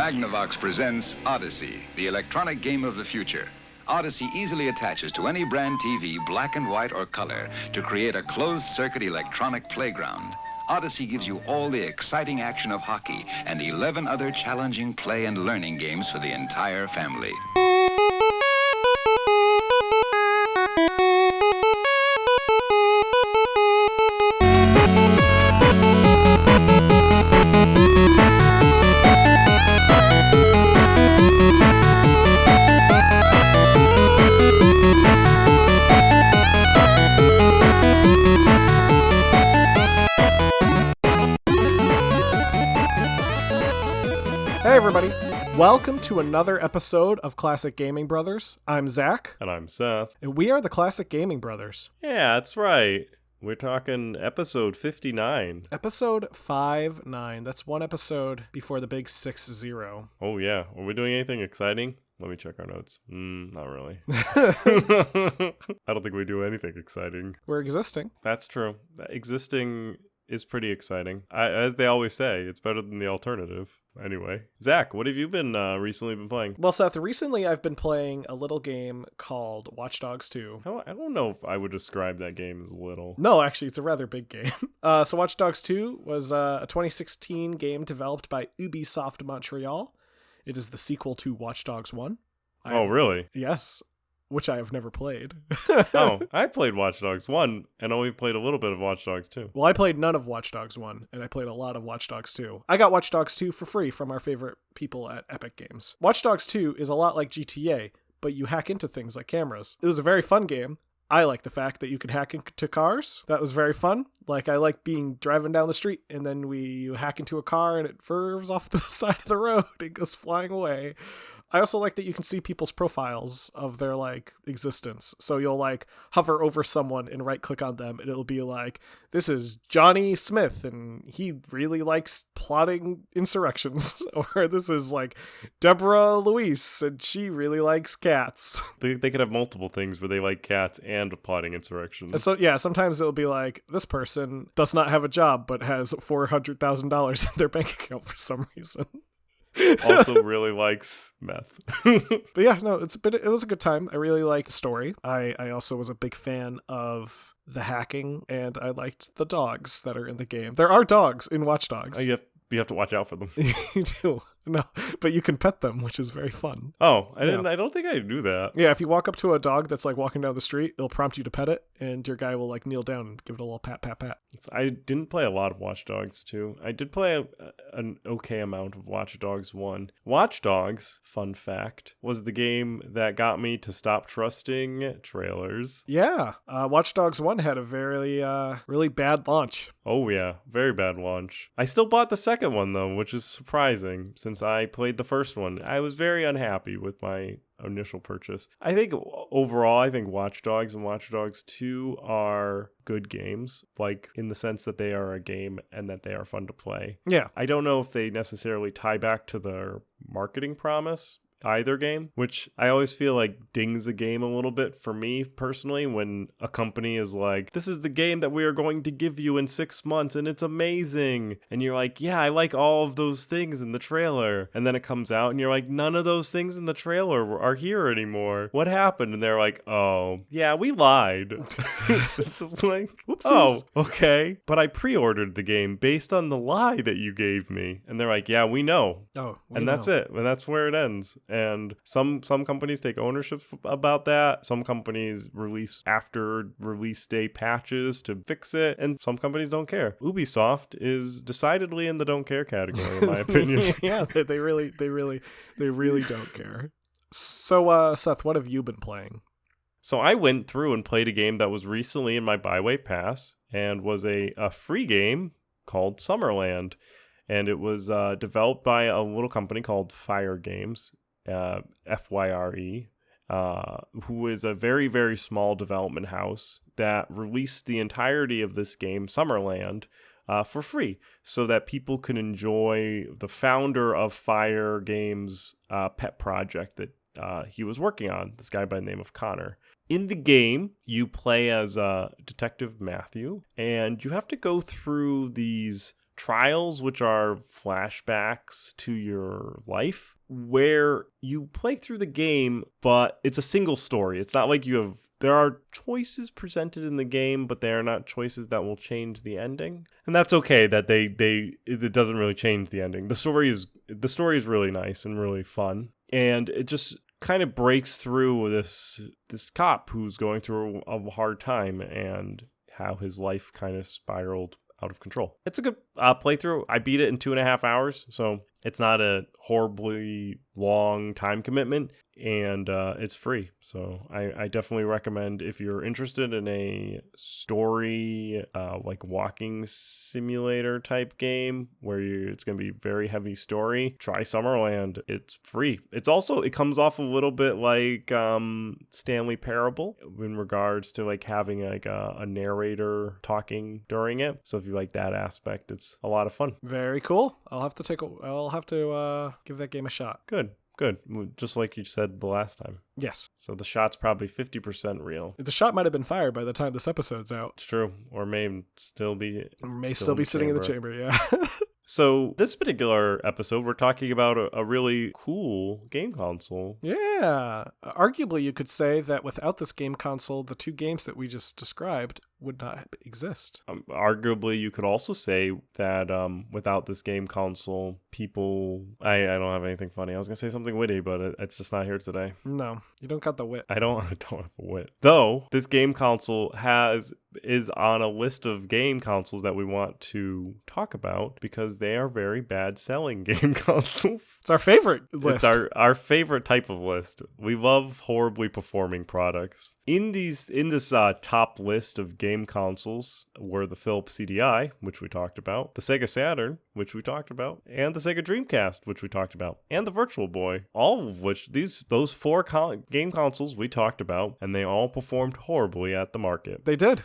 Magnavox presents Odyssey, the electronic game of the future. Odyssey easily attaches to any brand TV, black and white or color, to create a closed-circuit electronic playground. Odyssey gives you all the exciting action of hockey and 11 other challenging play and learning games for the entire family. Hey everybody, welcome to another episode of Classic Gaming Brothers. I'm Zach. And I'm Seth. And we are the Classic Gaming Brothers. Yeah, that's right. We're talking episode 59. Episode 59. That's one episode before the big 6-0. Oh yeah. Are we doing anything exciting? Let me check our notes. Not really. I don't think we do anything exciting. We're existing. That's true. Existing is pretty exciting. As they always say, it's better than the alternative. Anyway, Zach, what have you been recently been playing? Well, Seth, recently I've been playing a little game called Watch Dogs 2. I don't know if I would describe that game as little. No, actually, it's a rather big game. So Watch Dogs 2 was a 2016 game developed by Ubisoft Montreal. It is the sequel to Watch Dogs 1. Really? Yes. Which I have never played. Oh, I played Watch Dogs 1 and only played a little bit of Watch Dogs 2. Well, I played none of Watch Dogs 1, and I played a lot of Watch Dogs 2. I got Watch Dogs 2 for free from our favorite people at Epic Games. Watch Dogs 2 is a lot like GTA, but you hack into things like cameras. It was a very fun game. I like the fact that you can hack into cars. That was very fun. Like, I like driving down the street, and then you hack into a car, and it verves off the side of the road and goes flying away. I also like that you can see people's profiles of their, existence. So you'll, hover over someone and right-click on them, and it'll be like, this is Johnny Smith, and he really likes plotting insurrections. Or this is, Deborah Louise, and she really likes cats. They could have multiple things where they like cats and plotting insurrections. So, yeah, sometimes it'll be like, this person does not have a job, but has $400,000 in their bank account for some reason. Also really likes meth. But yeah, no, it was a good time. I really liked the story. I also was a big fan of the hacking, and I liked the dogs that are in the game. There are dogs in Watch Dogs. You have to watch out for them. You do. No, but you can pet them, which is very fun. Oh, I don't think I knew that. Yeah, if you walk up to a dog that's walking down the street, it'll prompt you to pet it, and your guy will kneel down and give it a little pat, pat, pat. I didn't play a lot of Watch Dogs 2. I did play an okay amount of Watch Dogs 1. Watch Dogs, fun fact, was the game that got me to stop trusting trailers. Yeah, Watch Dogs 1 had a very, really bad launch. Oh yeah, very bad launch. I still bought the second one though, which is surprising since I played the first one. I was very unhappy with my initial purchase. I think overall, Watch Dogs and Watch Dogs 2 are good games, in the sense that they are a game and that they are fun to play. Yeah. I don't know if they necessarily tie back to their marketing promise, either game, which I always feel dings a game a little bit for me personally when a company is like, this is the game that we are going to give you in 6 months and it's amazing. And you're like, yeah, I like all of those things in the trailer. And then it comes out and you're like, none of those things in the trailer are here anymore. What happened? And they're like, oh, yeah, we lied. It's just whoopsies. Oh, okay. But I pre-ordered the game based on the lie that you gave me. And they're like, yeah, we know. Oh, that's it. And that's where it ends. And some companies take ownership about that. Some companies release after release day patches to fix it, and some companies don't care. Ubisoft is decidedly in the don't care category, in my opinion. Yeah, they really don't care. So, Seth, what have you been playing? So I went through and played a game that was recently in my Byway Pass and was a free game called Summerland. And it was developed by a little company called Fire Games. FYRE, who is a very, very small development house that released the entirety of this game, Summerland, for free so that people can enjoy the founder of Fire Games' pet project that he was working on, this guy by the name of Connor. In the game, you play as Detective Matthew, and you have to go through these trials, which are flashbacks to your life, where you play through the game, but it's a single story. It's not like there are choices presented in the game, but they are not choices that will change the ending. And that's okay that it doesn't really change the ending. The story is really nice and really fun. And it just kind of breaks through this cop who's going through a hard time and how his life kind of spiraled out of control. It's a good playthrough. I beat it in 2.5 hours, so it's not a horribly long time commitment, and it's free. So I definitely recommend, if you're interested in a story, like walking simulator type game where it's going to be very heavy story, try Summerland. It's free. It comes off a little bit like Stanley Parable in regards to like having like a narrator talking during it. So if you like that aspect, it's a lot of fun. Very cool. I'll have to give that game a shot. Good. Just like you said the last time. Yes. So the shot's probably 50% real. The shot might have been fired by the time this episode's out. It's true. Or may still be sitting in the chamber, yeah. So this particular episode, we're talking about a really cool game console. Yeah. Arguably, you could say that without this game console, the two games that we just described would not exist. Arguably, you could also say that without this game console, people... I don't have anything funny. I was going to say something witty, but it's just not here today. No, you don't got the wit. I don't have a wit. Though, this game console is on a list of game consoles that we want to talk about because they are very bad selling game consoles. It's our favorite list. It's our favorite type of list. We love horribly performing products. In this top list of game consoles were the Philips CDI, which we talked about, the Sega Saturn, which we talked about, and the Sega Dreamcast, which we talked about, and the Virtual Boy, all of which those four game consoles we talked about, and they all performed horribly at the market. They did.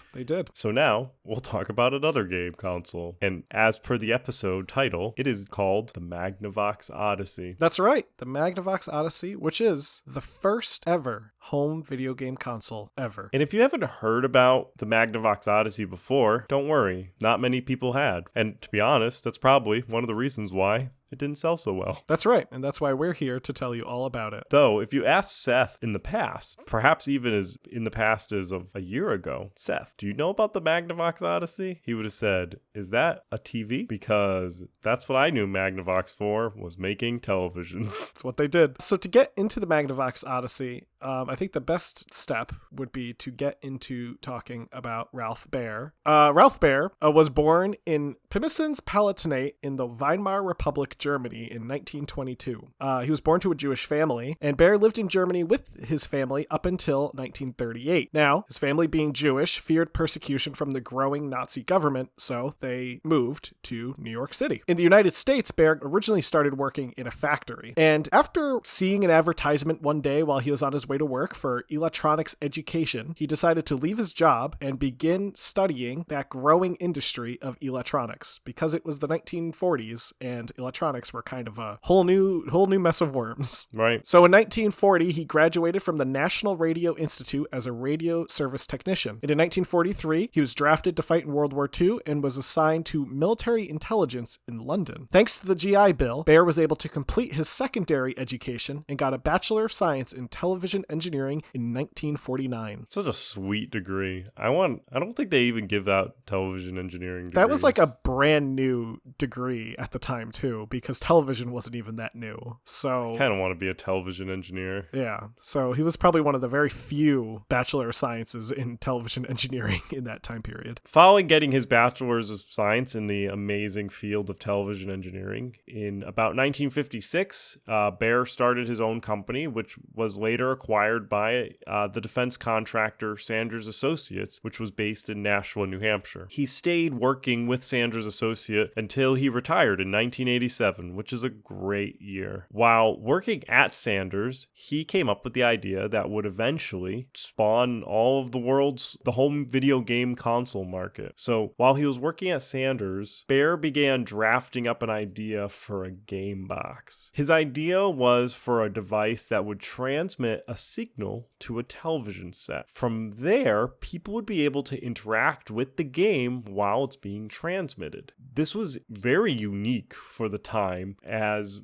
So now we'll talk about another game console. And as per the episode title, it is called the Magnavox Odyssey. That's right. The Magnavox Odyssey, which is the first ever home video game console ever. And if you haven't heard about the Magnavox Odyssey before, don't worry. Not many people had. And to be honest, that's probably one of the reasons why it didn't sell so well. That's right, and that's why we're here to tell you all about it. Though, if you ask Seth in the past, perhaps even as in the past as of a year ago, Seth, do you know about the Magnavox Odyssey? He would have said, is that a TV? Because that's what I knew Magnavox for, was making televisions. That's what they did. So to get into the Magnavox Odyssey, I think the best step would be to get into talking about Ralph Baer. Ralph Baer was born in Pirmasens Palatinate in the Weimar Republic, Germany in 1922. He was born to a Jewish family, and Baer lived in Germany with his family up until 1938. Now, his family being Jewish feared persecution from the growing Nazi government, so they moved to New York City. In the United States, Baer originally started working in a factory, and after seeing an advertisement one day while he was on his way to work for electronics education, he decided to leave his job and begin studying that growing industry of electronics, because it was the 1940s and electronics were kind of a whole new mess of worms. Right. So in 1940, he graduated from the National Radio Institute as a radio service technician. And in 1943, he was drafted to fight in World War II and was assigned to military intelligence in London. Thanks to the GI Bill, Baer was able to complete his secondary education and got a Bachelor of Science in Television Engineering in 1949. Such a sweet degree. I don't think they even give out television engineering degrees. That was like a brand new degree at the time too, because television wasn't even that new. So I kind of want to be a television engineer. Yeah. So he was probably one of the very few Bachelor of Sciences in television engineering in that time period. Following getting his Bachelor's of Science in the amazing field of television engineering, in about 1956, Baer started his own company, which was later acquired by the defense contractor Sanders Associates, which was based in Nashua, New Hampshire. He stayed working with Sanders Associates until he retired in 1987, which is a great year. While working at Sanders, he came up with the idea that would eventually spawn all of the home video game console market. So while he was working at Sanders, Baer began drafting up an idea for a game box. His idea was for a device that would transmit a signal to a television set. From there, people would be able to interact with the game while it's being transmitted. this was very unique for the time, as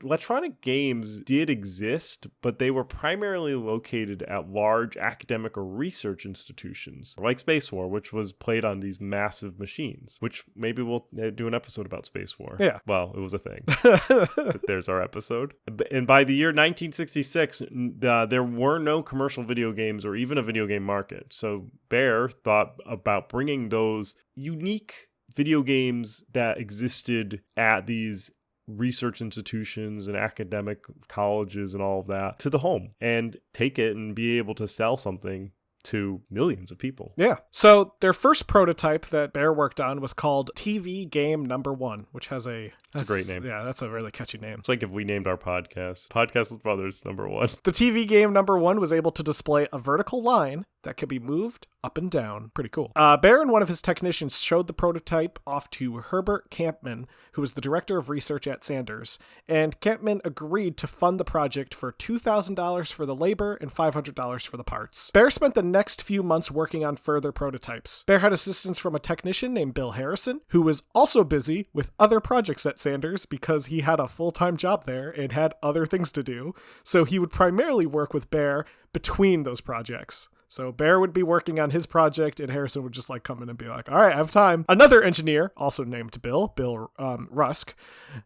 electronic games did exist, but they were primarily located at large academic or research institutions, like Space War, which was played on these massive machines, which maybe we'll do an episode about Space War. Yeah. Well, it was a thing. But there's our episode. And by the year 1966, there were no commercial video games or even a video game market. So Bear thought about bringing those unique video games that existed at these research institutions and academic colleges and all of that to the home and take it and be able to sell something to millions of people. Yeah. So their first prototype that Bear worked on was called TV Game Number 1, which has That's a great name. Yeah, that's a really catchy name. It's like if we named our Podcast with Brothers number 1. The TV Game Number 1 was able to display a vertical line that could be moved up and down. Pretty cool. Bear and one of his technicians showed the prototype off to Herbert Campman, who was the director of research at Sanders, and Campman agreed to fund the project for $2,000 for the labor and $500 for the parts. Bear spent the next few months working on further prototypes. Bear had assistance from a technician named Bill Harrison, who was also busy with other projects at Sanders because he had a full-time job there and had other things to do, so he would primarily work with Bear between those projects. So Bear would be working on his project, and Harrison would just like come in and be like, all right, I have time. Another engineer, also named Bill Rusk,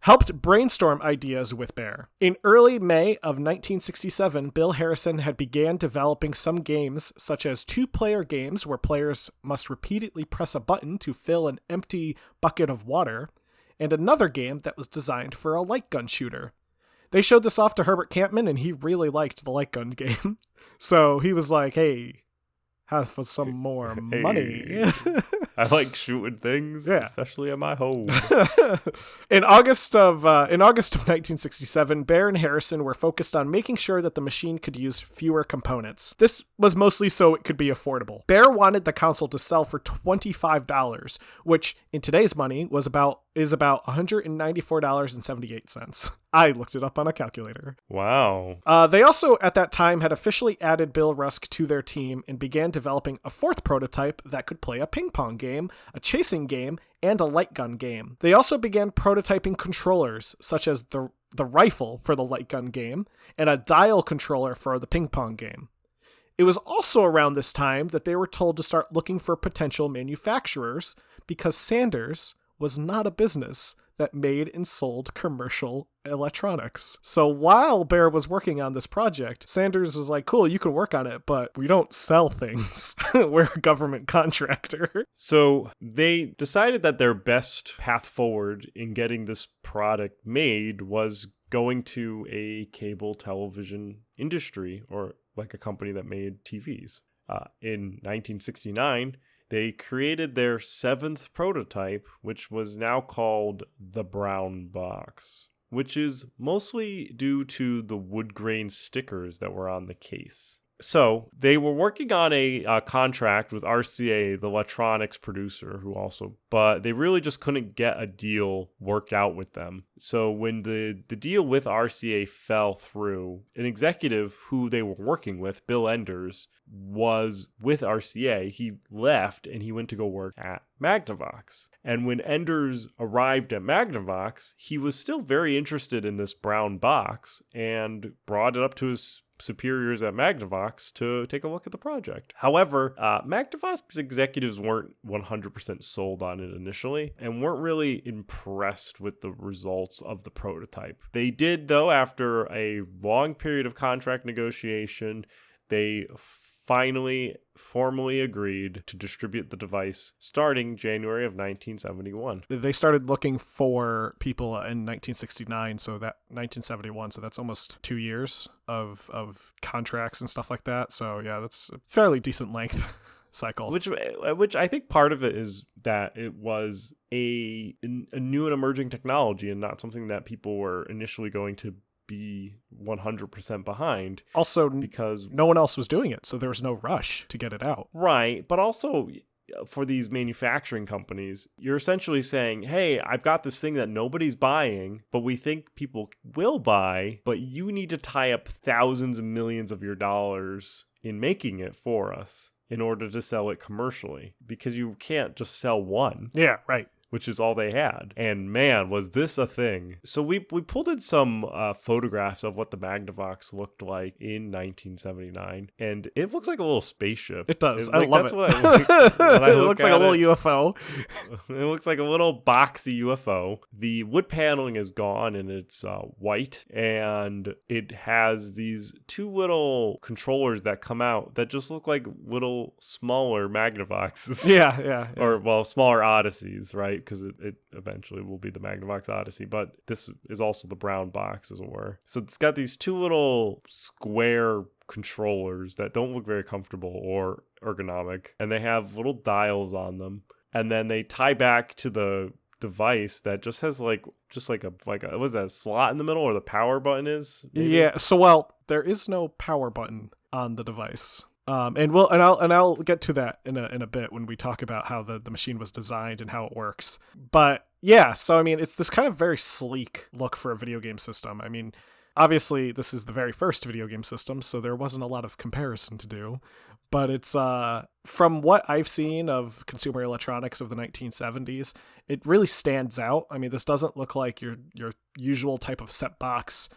helped brainstorm ideas with Bear. In early May of 1967, Bill Harrison had began developing some games, such as 2-player games where players must repeatedly press a button to fill an empty bucket of water, and another game that was designed for a light gun shooter. They showed this off to Herbert Campman, and he really liked the light gun game. So he was like, hey, have for some more money. I like shooting things, Yeah. especially at my home. In August of 1967, Bear and Harrison were focused on making sure that the machine could use fewer components. This was mostly so it could be affordable. Bear wanted the console to sell for $25, which in today's money is about $194.78. I looked it up on a calculator. Wow. They also, at that time, had officially added Bill Rusk to their team and began developing a fourth prototype that could play a ping pong game, a chasing game, and a light gun game. They also began prototyping controllers, such as the rifle for the light gun game and a dial controller for the ping pong game. It was also around this time that they were told to start looking for potential manufacturers because Sanders was not a business that made and sold commercial electronics. So while Bear was working on this project, Sanders was like, cool, you can work on it, but we don't sell things. We're a government contractor. So they decided that their best path forward in getting this product made was going to a cable television industry, or like a company that made TVs. In 1969, they created their 7th prototype, which was now called the Brown Box, which is mostly due to the wood grain stickers that were on the case. So they were working on a contract with RCA, the electronics producer, but they really just couldn't get a deal worked out with them. So when the deal with RCA fell through, an executive who they were working with, Bill Enders, was with RCA. He left and he went to go work at Magnavox. And when Enders arrived at Magnavox, he was still very interested in this brown box and brought it up to his superiors at Magnavox to take a look at the project. However, Magnavox executives weren't 100% sold on it initially and weren't really impressed with the results of the prototype. They did, though, after a long period of contract negotiation, they finally formally agreed to distribute the device starting January of 1971. They started looking for people in 1969, so that 1971, so that's almost 2 years of contracts and stuff like that. So yeah, that's a fairly decent length cycle. Which I think part of it is that it was a new and emerging technology and not something that people were initially going to be 100% behind. Also, because no one else was doing it, so there was no rush to get it out. Right, but also for these manufacturing companies, you're essentially saying, hey, I've got this thing that nobody's buying, but we think people will buy, but you need to tie up thousands of millions of your dollars in making it for us in order to sell it commercially, because you can't just sell one. Yeah, right. which is all they had. And man, was this a thing. So we pulled in some photographs of what the Magnavox looked like in 1979, and it looks like a little spaceship. It does. I love that's it. What when I It look looks like a at little it. UFO. It looks like a little boxy UFO. The wood paneling is gone and it's white, and it has these two little controllers that come out that just look like little smaller Magnavoxes. Yeah. Or, well, smaller Odysseys, right? Because it eventually will be the Magnavox Odyssey, but this is also the brown box, as it were. So it's got these two little square controllers that don't look very comfortable or ergonomic, and they have little dials on them, and then they tie back to the device that just has like a what is that, slot in the middle, or the power button is? Maybe? Yeah. So, well, there is no power button on the device. I'll get to that in a bit when we talk about how the machine was designed and how it works. But yeah, so I mean, it's this kind of very sleek look for a video game system. I mean, obviously this is the very first video game system, so there wasn't a lot of comparison to do. But it's from what I've seen of consumer electronics of the 1970s, it really stands out. I mean, this doesn't look like your usual type of set box,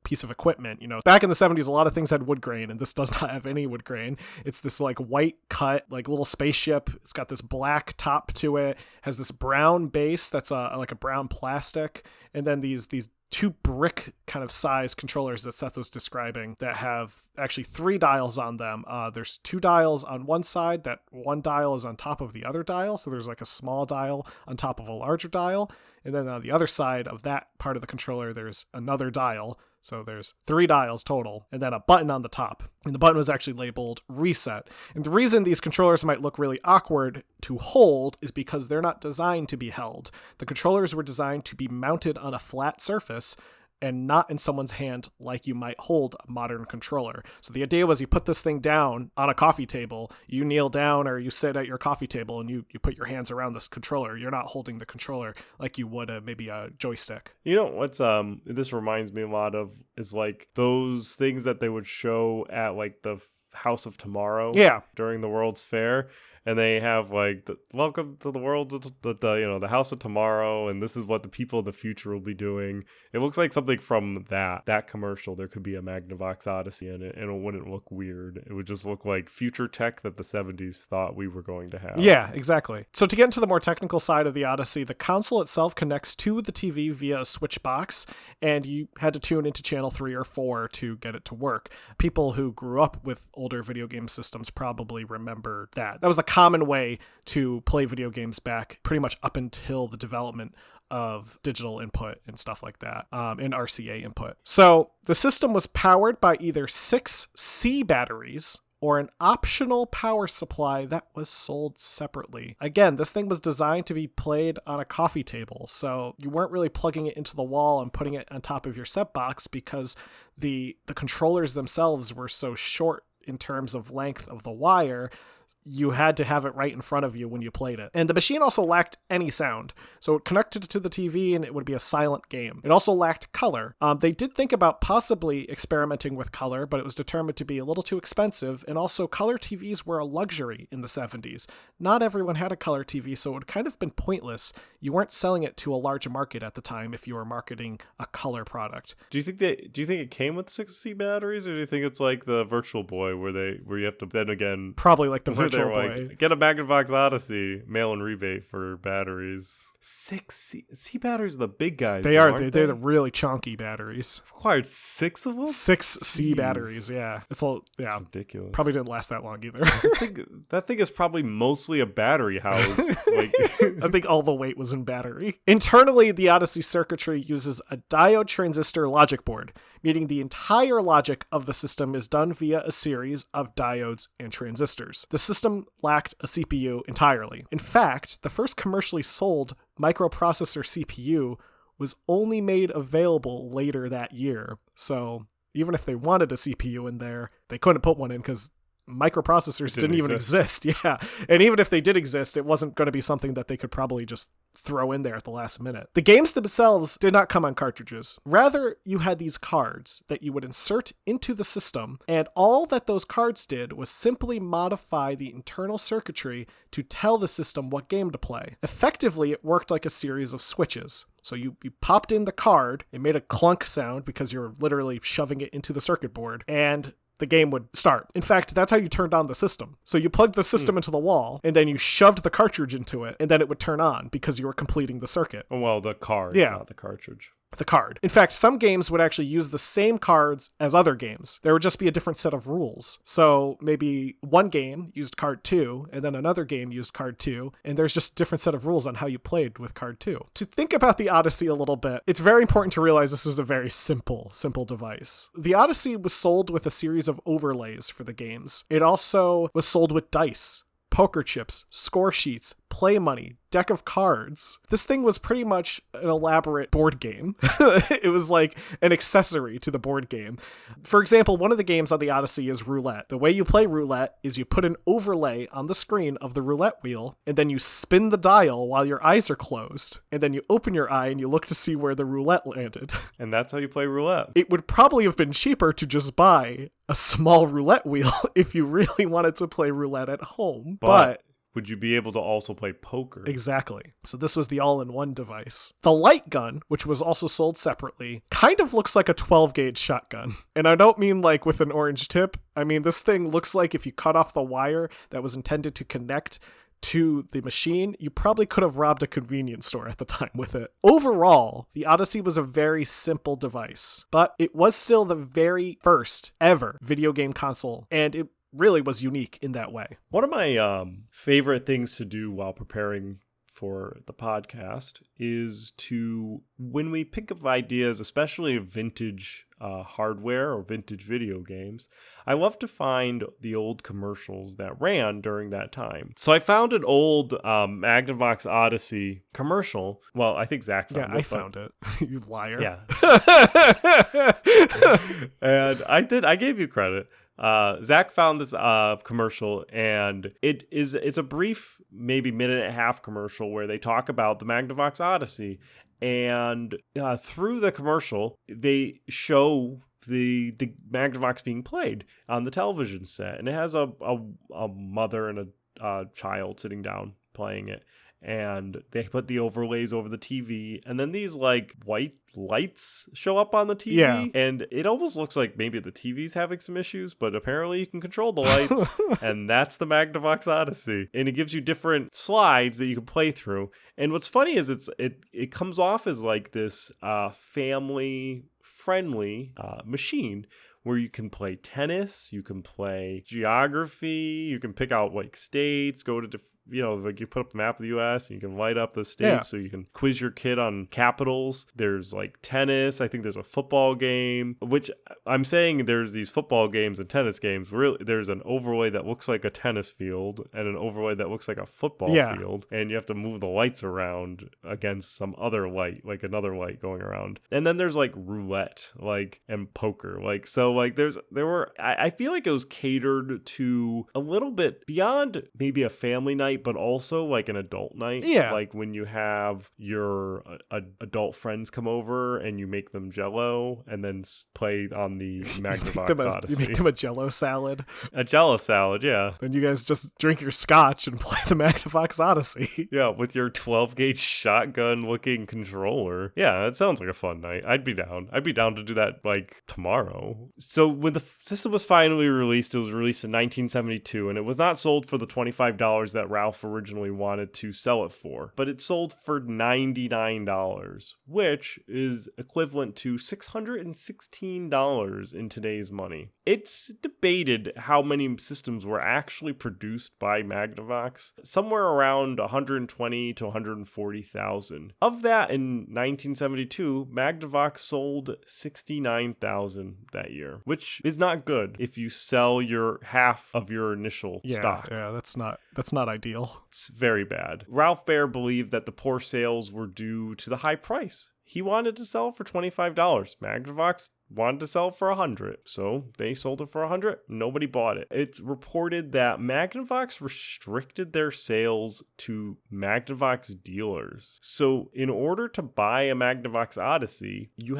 piece of equipment. Back in the 70s, a lot of things had wood grain, and this does not have any wood grain. It's this like white cut, like little spaceship. It's got this black top to it, has this brown base that's like a brown plastic, and then these two brick kind of size controllers that Seth was describing that have actually 3 dials on them. There's 2 dials on one side. That one dial is on top of the other dial. So there's like a small dial on top of a larger dial. And then on the other side of that part of the controller, there's another dial. So there's 3 dials total, and then a button on the top. And the button was actually labeled reset. And the reason these controllers might look really awkward to hold is because they're not designed to be held. The controllers were designed to be mounted on a flat surface and not in someone's hand like you might hold a modern controller. So the idea was you put this thing down on a coffee table, you kneel down or you sit at your coffee table and you put your hands around this controller. You're not holding the controller like you would maybe a joystick. What's this reminds me a lot of is like those things that they would show at like the House of Tomorrow during the World's Fair. And they have like, welcome to the world, the House of Tomorrow, and this is what the people of the future will be doing. It looks like something from that commercial. There could be a Magnavox Odyssey in it, and it wouldn't look weird. It would just look like future tech that the 70s thought we were going to have. Yeah, exactly. So to get into the more technical side of the Odyssey, the console itself connects to the TV via a switch box, and you had to tune into channel 3 or 4 to get it to work. People who grew up with older video game systems probably remember that. That was the common way to play video games back pretty much up until the development of digital input and stuff like that, and RCA input. So the system was powered by either 6 C batteries or an optional power supply that was sold separately. Again, this thing was designed to be played on a coffee table, so you weren't really plugging it into the wall and putting it on top of your set box because the controllers themselves were so short in terms of length of the wire. You had to have it right in front of you when you played it. And the machine also lacked any sound. So it connected to the TV and it would be a silent game. It also lacked color. They did think about possibly experimenting with color, but it was determined to be a little too expensive. And also color TVs were a luxury in the 70s. Not everyone had a color TV, so it would kind of been pointless. You weren't selling it to a large market at the time if you were marketing a color product. Do you think it came with 6C batteries, or do you think it's like the Virtual Boy where you have to then again probably like the Virtual Boy. Like, get a Magnavox Odyssey mail-in rebate for batteries. 6C batteries are the big guys. They're the really chunky batteries. Required 6 of them? 6C batteries, yeah. It's ridiculous. Probably didn't last that long either. That thing is probably mostly a battery house. I think all the weight was in battery. Internally, the Odyssey circuitry uses a diode transistor logic board, meaning the entire logic of the system is done via a series of diodes and transistors. The system lacked a CPU entirely. In fact, the first commercially sold microprocessor CPU was only made available later that year. So even if they wanted a CPU in there, they couldn't put one in because microprocessors didn't even exist. Yeah. And even if they did exist, it wasn't going to be something that they could probably just throw in there at the last minute. The games themselves did not come on cartridges. Rather, you had these cards that you would insert into the system, and all that those cards did was simply modify the internal circuitry to tell the system what game to play. Effectively, it worked like a series of switches. So you popped in the card, it made a clunk sound because you're literally shoving it into the circuit board, and the game would start. In fact, that's how you turned on the system. So you plugged the system into the wall, and then you shoved the cartridge into it, and then it would turn on because you were completing the circuit. Well, the card, not the cartridge. The card. In fact, some games would actually use the same cards as other games. There would just be a different set of rules. So maybe one game used card 2, and then another game used card 2, and there's just a different set of rules on how you played with card 2. To think about the Odyssey a little bit, it's very important to realize this was a very simple device. The Odyssey was sold with a series of overlays for the games. It also was sold with dice, poker chips, score sheets, play money, deck of cards. This thing was pretty much an elaborate board game. It was like an accessory to the board game. For example, one of the games on the Odyssey is roulette. The way you play roulette is you put an overlay on the screen of the roulette wheel, and then you spin the dial while your eyes are closed, and then you open your eye and you look to see where the roulette landed. And that's how you play roulette. It would probably have been cheaper to just buy a small roulette wheel if you really wanted to play roulette at home. But would you be able to also play poker? Exactly. So this was the all-in-one device. The light gun, which was also sold separately, kind of looks like a 12-gauge shotgun. And I don't mean like with an orange tip. I mean, this thing looks like if you cut off the wire that was intended to connect to the machine, you probably could have robbed a convenience store at the time with it. Overall, the Odyssey was a very simple device, but it was still the very first ever video game console, and it really was unique in that way. One of my favorite things to do while preparing for the podcast is to, when we pick up ideas, especially of vintage hardware or vintage video games, I love to find the old commercials that ran during that time. So I found an old Magnavox Odyssey commercial. Well, I think Zach found it. Yeah, I found it. You liar. Yeah. And I gave you credit. Zach found this commercial, and it's a brief, maybe minute and a half commercial where they talk about the Magnavox Odyssey, and through the commercial they show the Magnavox being played on the television set, and it has a mother and a child sitting down playing it. And they put the overlays over the TV, and then these like white lights show up on the TV. Yeah. And it almost looks like maybe the TV's having some issues, but apparently you can control the lights. And that's the Magnavox Odyssey. And it gives you different slides that you can play through. And what's funny is it comes off as like this family friendly machine, where you can play tennis, you can play geography, you can pick out like states, go to like you put up the map of the U.S. and you can light up the states, so you can quiz your kid on capitals. There's like tennis. I think there's a football game, which I'm saying there's these football games and tennis games. Really, there's an overlay that looks like a tennis field and an overlay that looks like a football field, and you have to move the lights around against some other light, like another light going around. And then there's like roulette, like, and poker, like, so like I feel like it was catered to a little bit beyond maybe a family night, but also like an adult night. Yeah. Like when you have your adult friends come over and you make them Jell-O and then play on the Magnavox Odyssey. You make them a Jell-O salad. A Jell-O salad, yeah. Then you guys just drink your scotch and play the Magnavox Odyssey. Yeah, with your 12-gauge shotgun-looking controller. Yeah, that sounds like a fun night. I'd be down. I'd be down to do that like tomorrow. So when the system was finally released, it was released in 1972, and it was not sold for the $25 that Ralph originally wanted to sell it for, but it sold for $99, which is equivalent to $616 in today's money. It's debated how many systems were actually produced by Magnavox, somewhere around 120 to 140,000. Of that, in 1972, Magnavox sold 69,000 that year, which is not good if you sell your half of your initial stock. Yeah, that's not ideal. It's very bad. Ralph Baer believed that the poor sales were due to the high price. He wanted to sell for $25. Magnavox wanted to sell for $100, so they sold it for $100. Nobody bought it. It's reported that Magnavox restricted their sales to Magnavox dealers. So in order to buy a Magnavox Odyssey, you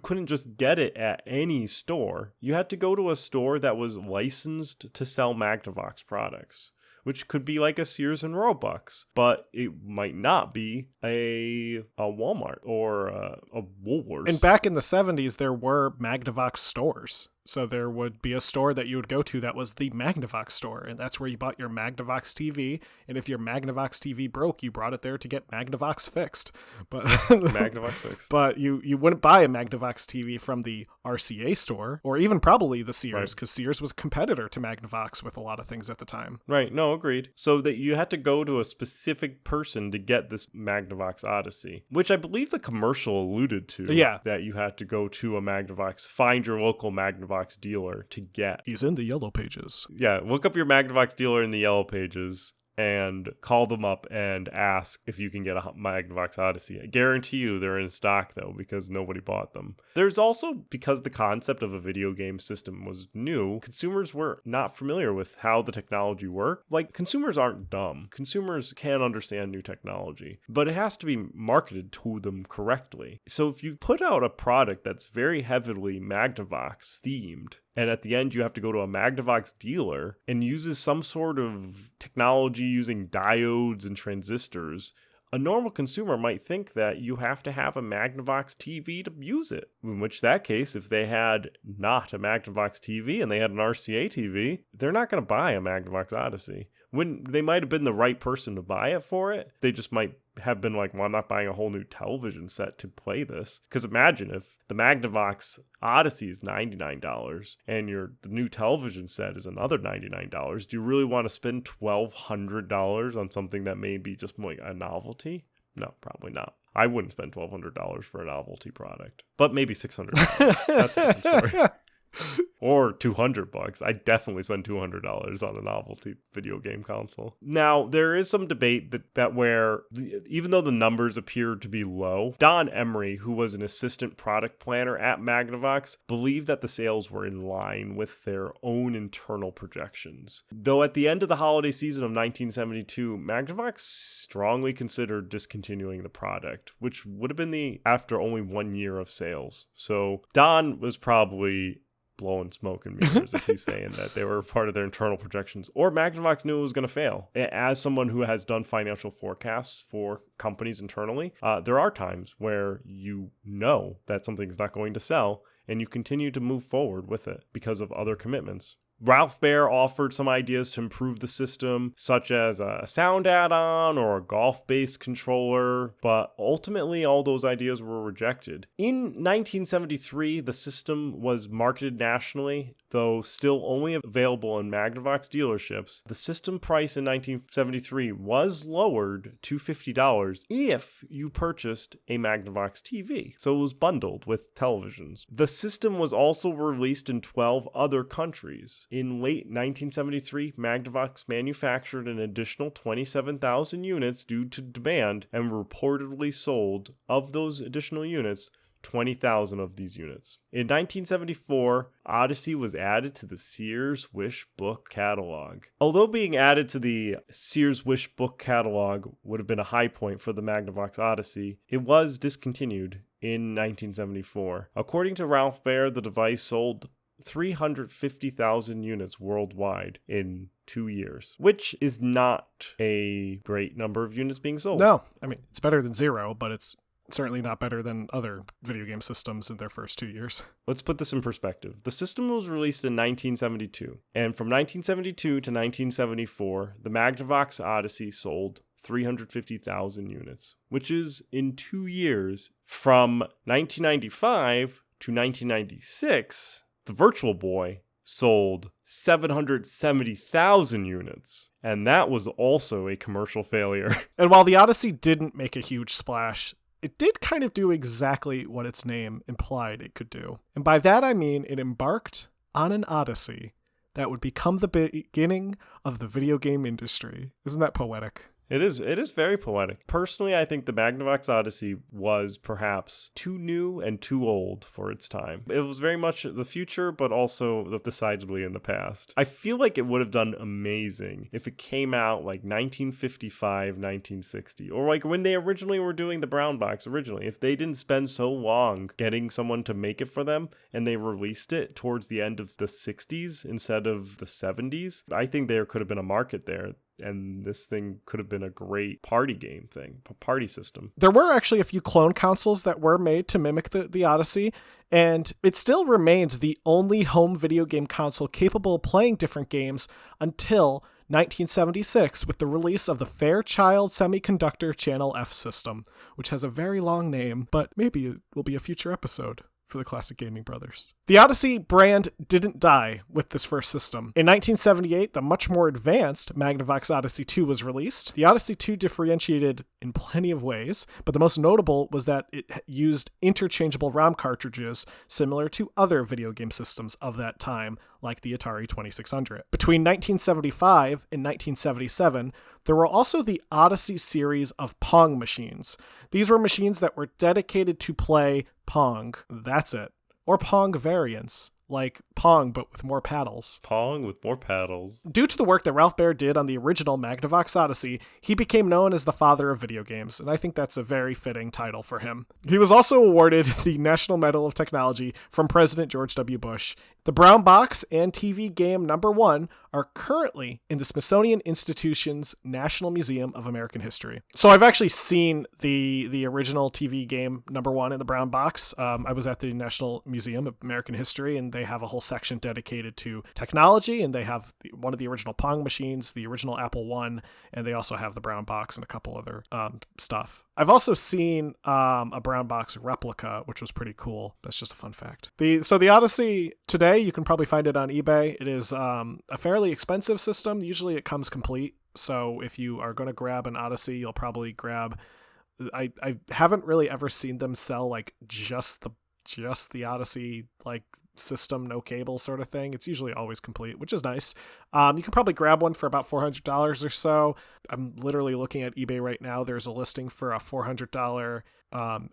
couldn't just get it at any store. You had to go to a store that was licensed to sell Magnavox products, which could be like a Sears and Roebuck's, but it might not be a Walmart or a Woolworths. And back in the 70s, there were Magnavox stores. So there would be a store that you would go to that was the Magnavox store, and that's where you bought your Magnavox TV. And if your Magnavox TV broke, you brought it there to get Magnavox fixed. But Magnavox fixed. But you wouldn't buy a Magnavox TV from the RCA store, or even probably the Sears, because Sears was a competitor to Magnavox with a lot of things at the time. Right, no, agreed. So that you had to go to a specific person to get this Magnavox Odyssey, which I believe the commercial alluded to. Yeah. That you had to go to a Magnavox, find your local Magnavox dealer to get. He's in the yellow pages. Yeah, look up your Magnavox dealer in the yellow pages and call them up and ask if you can get a Magnavox Odyssey. I guarantee you they're in stock, though, because nobody bought them. There's also, because the concept of a video game system was new, consumers were not familiar with how the technology worked. Like, consumers aren't dumb. Consumers can understand new technology, but it has to be marketed to them correctly. So if you put out a product that's very heavily Magnavox themed, and at the end, you have to go to a Magnavox dealer and uses some sort of technology using diodes and transistors, a normal consumer might think that you have to have a Magnavox TV to use it. In which that case, if they had not a Magnavox TV and they had an RCA TV, they're not going to buy a Magnavox Odyssey. When they might have been the right person to buy it for it, they just might have been like, well, I'm not buying a whole new television set to play this. Because imagine if the Magnavox Odyssey is $99 and the new television set is another $99. Do you really want to spend $1,200 on something that may be just like a novelty? No, probably not. I wouldn't spend $1,200 for a novelty product, but maybe $600. That's a different story. Or $200. I definitely spend $200 on a novelty video game console. Now, there is some debate that where, even though the numbers appear to be low, Don Emery, who was an assistant product planner at Magnavox, believed that the sales were in line with their own internal projections. Though at the end of the holiday season of 1972, Magnavox strongly considered discontinuing the product, which would have been after only 1 year of sales. So Don was probably blowing smoke and mirrors if he's saying that they were part of their internal projections, or Magnavox knew it was going to fail. As someone who has done financial forecasts for companies internally, there are times where you know that something's not going to sell and you continue to move forward with it because of other commitments. Ralph Baer offered some ideas to improve the system, such as a sound add-on or a golf-based controller, but ultimately all those ideas were rejected. In 1973, the system was marketed nationally, though still only available in Magnavox dealerships. The system price in 1973 was lowered to $50 if you purchased a Magnavox TV, so it was bundled with televisions. The system was also released in 12 other countries. In late 1973, Magnavox manufactured an additional 27,000 units due to demand and reportedly sold, of those additional units, 20,000 of these units. In 1974, Odyssey was added to the Sears Wish Book catalog. Although being added to the Sears Wish Book catalog would have been a high point for the Magnavox Odyssey, it was discontinued in 1974. According to Ralph Baer, the device sold 350,000 units worldwide in 2 years, which is not a great number of units being sold. No, I mean, it's better than zero, but it's certainly not better than other video game systems in their first 2 years. Let's put this in perspective. The system was released in 1972, and from 1972 to 1974, the Magnavox Odyssey sold 350,000 units, which is in 2 years. From 1995 to 1996, the Virtual Boy sold 770,000 units, and that was also a commercial failure. And while the Odyssey didn't make a huge splash, it did kind of do exactly what its name implied it could do. And by that I mean it embarked on an odyssey that would become the beginning of the video game industry. Isn't that poetic? It is very poetic. Personally, I think the Magnavox Odyssey was perhaps too new and too old for its time. It was very much the future, but also decidedly in the past. I feel like it would have done amazing if it came out like 1955, 1960, or like when they originally were doing the brown box originally. If they didn't spend so long getting someone to make it for them and they released it towards the end of the 60s instead of the 70s, I think there could have been a market there. And this thing could have been a great party game thing, a party system. There were actually a few clone consoles that were made to mimic the Odyssey, and it still remains the only home video game console capable of playing different games until 1976 with the release of the Fairchild Semiconductor Channel F system, which has a very long name, but maybe it will be a future episode for the Classic Gaming Brothers. The Odyssey brand didn't die with this first system. In 1978, the much more advanced Magnavox Odyssey 2 was released. The Odyssey 2 differentiated in plenty of ways, but the most notable was that it used interchangeable ROM cartridges similar to other video game systems of that time, like the Atari 2600. Between 1975 and 1977, there were also the Odyssey series of Pong machines. These were machines that were dedicated to play Pong. That's it. Or Pong variants, like Pong but with more paddles. Pong with more paddles. Due to the work that Ralph Baer did on the original Magnavox Odyssey, he became known as the father of video games, and I think that's a very fitting title for him. He was also awarded the National Medal of Technology from President George W. Bush. The brown box and TV game number 1 are currently in the Smithsonian Institution's National Museum of American History. So I've actually seen the original TV game number 1 in the brown box. I was at the National Museum of American History, and they have a whole section dedicated to technology, and they have one of the original Pong machines, the original Apple I, and they also have the brown box and a couple other stuff. I've also seen a brown box replica, which was pretty cool. That's just a fun fact. So the Odyssey today, you can probably find it on eBay. It is a fairly expensive system. Usually it comes complete. So if you are going to grab an Odyssey, you'll probably grab... I haven't really ever seen them sell like just the Odyssey like system, no cable sort of thing. It's usually always complete, which is nice. You can probably grab one for about $400 or so. I'm literally looking at eBay right now. There's a listing for a $400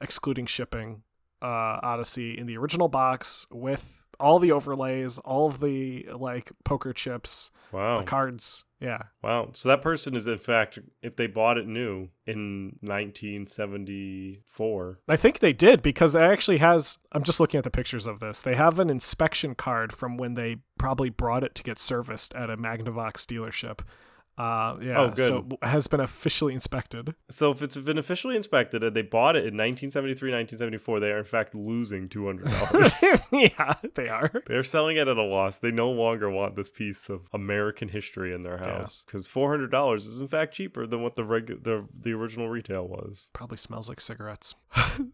excluding shipping Odyssey in the original box with all the overlays, all of the like poker chips, the cards. Yeah. Wow. So that person is, in fact, if they bought it new in 1974. I think they did, because it actually has, I'm just looking at the pictures of this. They have an inspection card from when they probably brought it to get serviced at a Magnavox dealership. Oh, good. So it has been officially inspected. So if it's been officially inspected and they bought it in 1973, 1974, they are in fact losing $200. Yeah, they are. They're selling it at a loss. They no longer want this piece of American history in their house, because $400 is in fact cheaper than what the original retail was. Probably smells like cigarettes.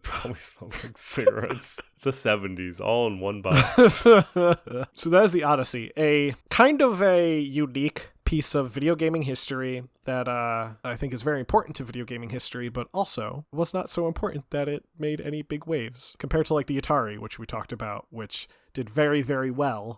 Probably smells like cigarettes. The 70s, all in one box. So that is the Odyssey, a kind of a unique piece of video gaming history that I think is very important to video gaming history, but also was not so important that it made any big waves compared to like the Atari, which we talked about, which did very, very well.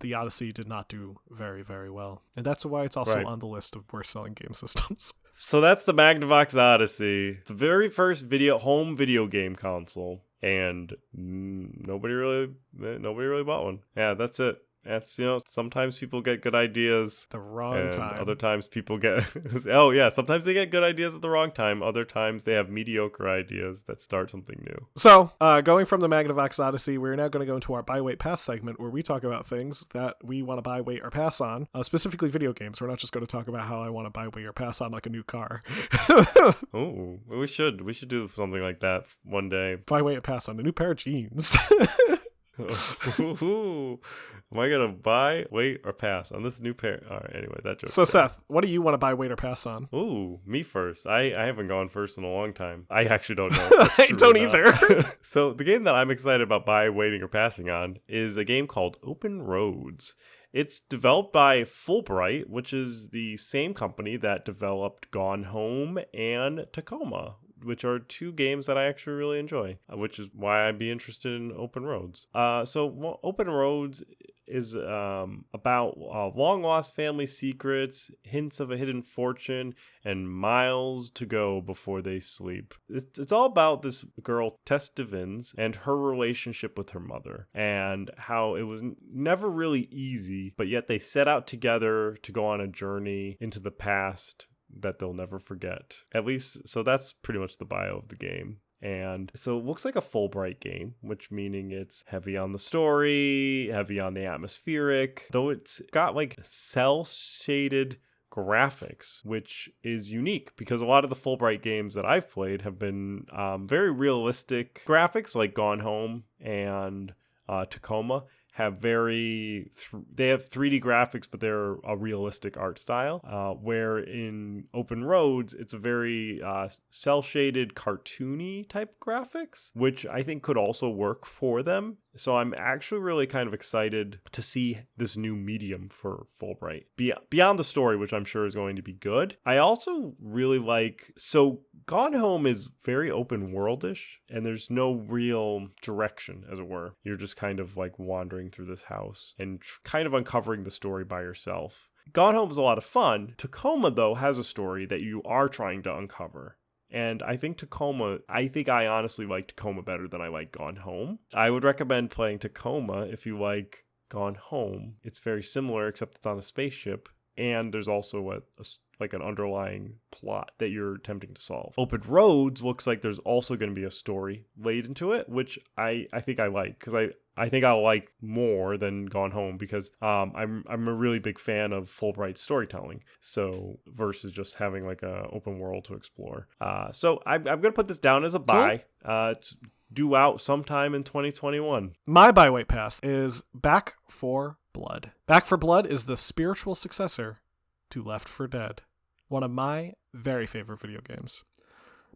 The Odyssey did not do very, very well. And that's why it's also on the list of worst selling game systems. So that's the Magnavox Odyssey, the very first home video game console. And nobody really bought one. Yeah, that's it. That's, sometimes people get good ideas the wrong time. Other times people get sometimes they get good ideas at the wrong time. Other times they have mediocre ideas that start something new. So going from the Magnavox Odyssey, we're now going to go into our buy, wait, pass segment, where we talk about things that we want to buy, wait, or pass on, specifically video games. We're not just going to talk about how I want to buy, wait, or pass on like a new car. Oh, we should do something like that one day. Buy, wait, or pass on a new pair of jeans. Am I gonna buy, wait, or pass on this new pair? All right, anyway, that joke. So Seth, what do you want to buy, wait, or pass on? Ooh, me first. I haven't gone first in a long time. I actually don't know. I don't either. So the game that I'm excited about buying, waiting, or passing on is a game called Open Roads. It's developed by Fulbright, which is the same company that developed Gone Home and Tacoma, which are two games that I actually really enjoy, which is why I'd be interested in Open Roads. So Open Roads is about long lost family secrets, hints of a hidden fortune, and miles to go before they sleep. It's all about this girl, Tess Devins, and her relationship with her mother, and how it was never really easy, but yet they set out together to go on a journey into the past that they'll never forget. At least, so that's pretty much the bio of the game. And so it looks like a Fulbright game, which meaning it's heavy on the story, heavy on the atmospheric, though it's got like cell shaded graphics, which is unique because a lot of the Fulbright games that I've played have been very realistic graphics, like Gone Home and Tacoma. Have they have 3D graphics, but they're a realistic art style, where in Open Roads, it's a very cel-shaded, cartoony type graphics, which I think could also work for them. So I'm actually really kind of excited to see this new medium for Fulbright. Beyond the story, which I'm sure is going to be good. I also really like, so Gone Home is very open worldish, and there's no real direction, as it were. You're just kind of like wandering through this house and kind of uncovering the story by yourself. Gone Home is a lot of fun. Tacoma, though, has a story that you are trying to uncover. And I think I honestly like Tacoma better than I like Gone Home. I would recommend playing Tacoma if you like Gone Home. It's very similar, except it's on a spaceship. And there's also like an underlying plot that you're attempting to solve. Open Roads looks like there's also going to be a story laid into it, which I think I like, because I think I'll like more than Gone Home, because I'm a really big fan of Fulbright storytelling. So versus just having like a open world to explore. So I'm gonna put this down as a buy. It's due out sometime in 2021. My byweight pass is Back 4 Blood. Back 4 Blood is the spiritual successor to Left 4 Dead, one of my very favorite video games.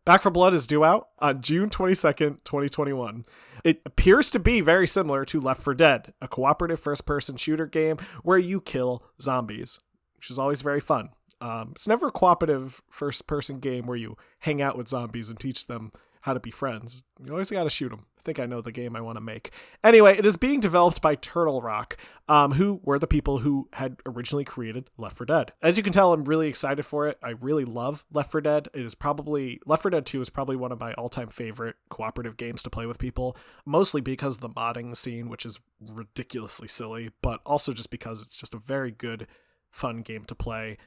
Back 4 Blood is due out on June 22nd, 2021. It appears to be very similar to Left 4 Dead, a cooperative first-person shooter game where you kill zombies, which is always very fun. It's never a cooperative first-person game where you hang out with zombies and teach them how to be friends. You always got to shoot them. I think I know the game I want to make. Anyway, it is being developed by Turtle Rock, who were the people who had originally created Left 4 Dead. As you can tell, I'm really excited for it. I really love Left 4 Dead. Left 4 Dead 2 is probably one of my all-time favorite cooperative games to play with people, mostly because of the modding scene, which is ridiculously silly, but also just because it's just a very good, fun game to play.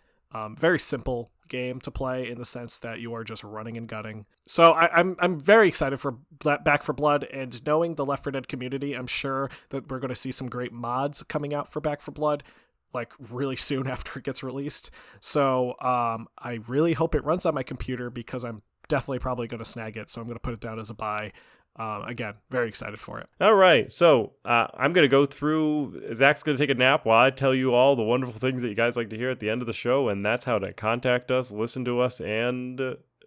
Very simple game to play in the sense that you are just running and gunning. So I'm very excited for Back 4 Blood, and knowing the Left 4 Dead community, I'm sure that we're going to see some great mods coming out for Back 4 Blood, like really soon after it gets released. So I really hope it runs on my computer, because I'm definitely probably going to snag it. So I'm going to put it down as a buy. Again, very excited for it. All right. So I'm going to go through. Zach's going to take a nap while I tell you all the wonderful things that you guys like to hear at the end of the show. And that's how to contact us, listen to us, and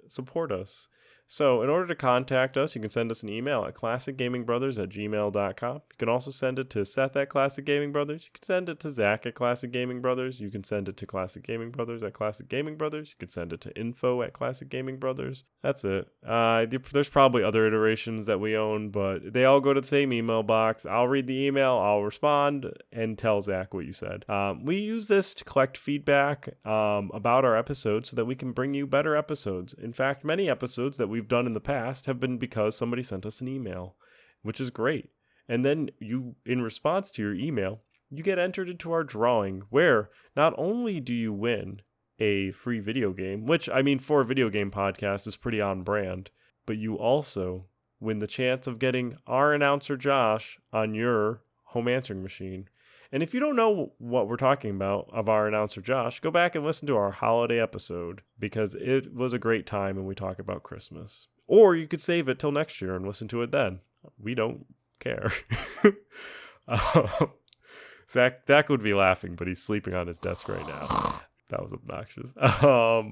support us. So in order to contact us, you can send us an email at classicgamingbrothers@gmail.com. You can also send it to Seth at Classic Gaming Brothers. You can send it to Zach at Classic Gaming Brothers. You can send it to Classic Gaming Brothers at Classic Gaming Brothers. You can send it to info at Classic Gaming Brothers. That's it. There's probably other iterations that we own, but they all go to the same email box. I'll read the email, I'll respond, and tell Zach what you said. We use this to collect feedback about our episodes so that we can bring you better episodes. In fact, many episodes that we've done in the past have been because somebody sent us an email, which is great. And then you, in response to your email, you get entered into our drawing, where not only do you win a free video game, which, I mean, for a video game podcast is pretty on brand, but you also win the chance of getting our announcer Josh on your home answering machine. And if you don't know what we're talking about of our announcer Josh, go back and listen to our holiday episode, because it was a great time and we talk about Christmas. Or you could save it till next year and listen to it then. We don't care. Zach would be laughing, but he's sleeping on his desk right now. That was obnoxious.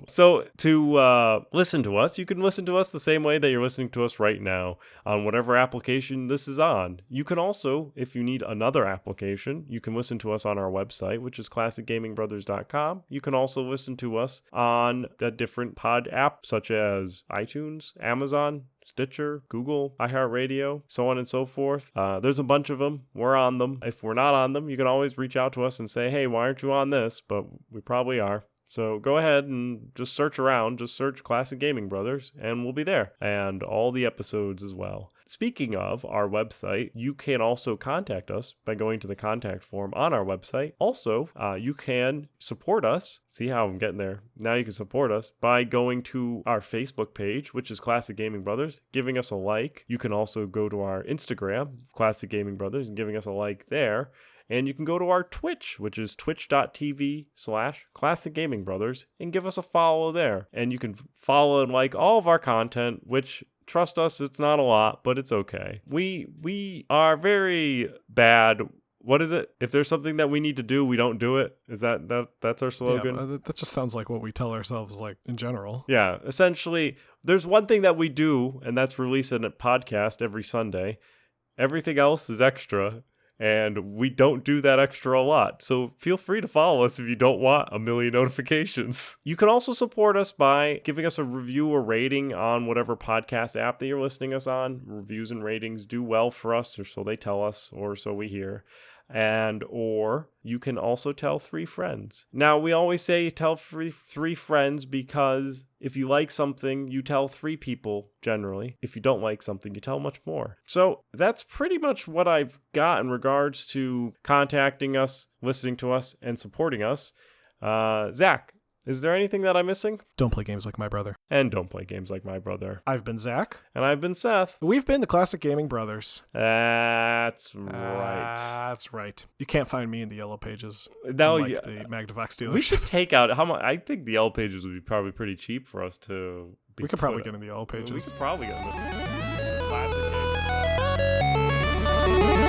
So to listen to us, you can listen to us the same way that you're listening to us right now on whatever application this is on. You can also, if you need another application, you can listen to us on our website, which is classicgamingbrothers.com. You can also listen to us on a different pod app, such as iTunes, Amazon, Stitcher, Google, iHeartRadio, so on and so forth. There's a bunch of them. We're on them. If we're not on them, you can always reach out to us and say, hey, why aren't you on this? But we probably are. So go ahead and just search around. Just search Classic Gaming Brothers, and we'll be there. And all the episodes as well. Speaking of our website, you can also contact us by going to the contact form on our website. Also, you can support us. See how I'm getting there? Now you can support us by going to our Facebook page, which is Classic Gaming Brothers, giving us a like. You can also go to our Instagram, Classic Gaming Brothers, and giving us a like there. And you can go to our Twitch, which is twitch.tv/Classic Gaming Brothers, and give us a follow there. And you can follow and like all of our content, which, trust us, it's not a lot, but it's okay. We are very bad. What is it? If there's something that we need to do, we don't do it. Is that's our slogan? Yeah, that just sounds like what we tell ourselves, like, in general. Yeah, essentially, there's one thing that we do, and that's releasing a podcast every Sunday. Everything else is extra. And we don't do that extra a lot. So feel free to follow us if you don't want a million notifications. You can also support us by giving us a review or rating on whatever podcast app that you're listening us on. Reviews and ratings do well for us, or so they tell us, or so we hear. Or you can also tell 3 friends. Now, we always say tell 3 friends because if you like something, you tell 3 people generally. If you don't like something, you tell much more. So that's pretty much what I've got in regards to contacting us, listening to us, and supporting us. Zach, is there anything that I'm missing? Don't play games like my brother. And don't play games like my brother. I've been Zach. And I've been Seth. We've been the Classic Gaming Brothers. That's right. That's right. You can't find me in the Yellow Pages. No, like the Magnavox dealership. We should take out how much. I think the Yellow Pages would be probably pretty cheap for us to. We could probably get in the Yellow Pages. We could probably get in the Classic Gaming.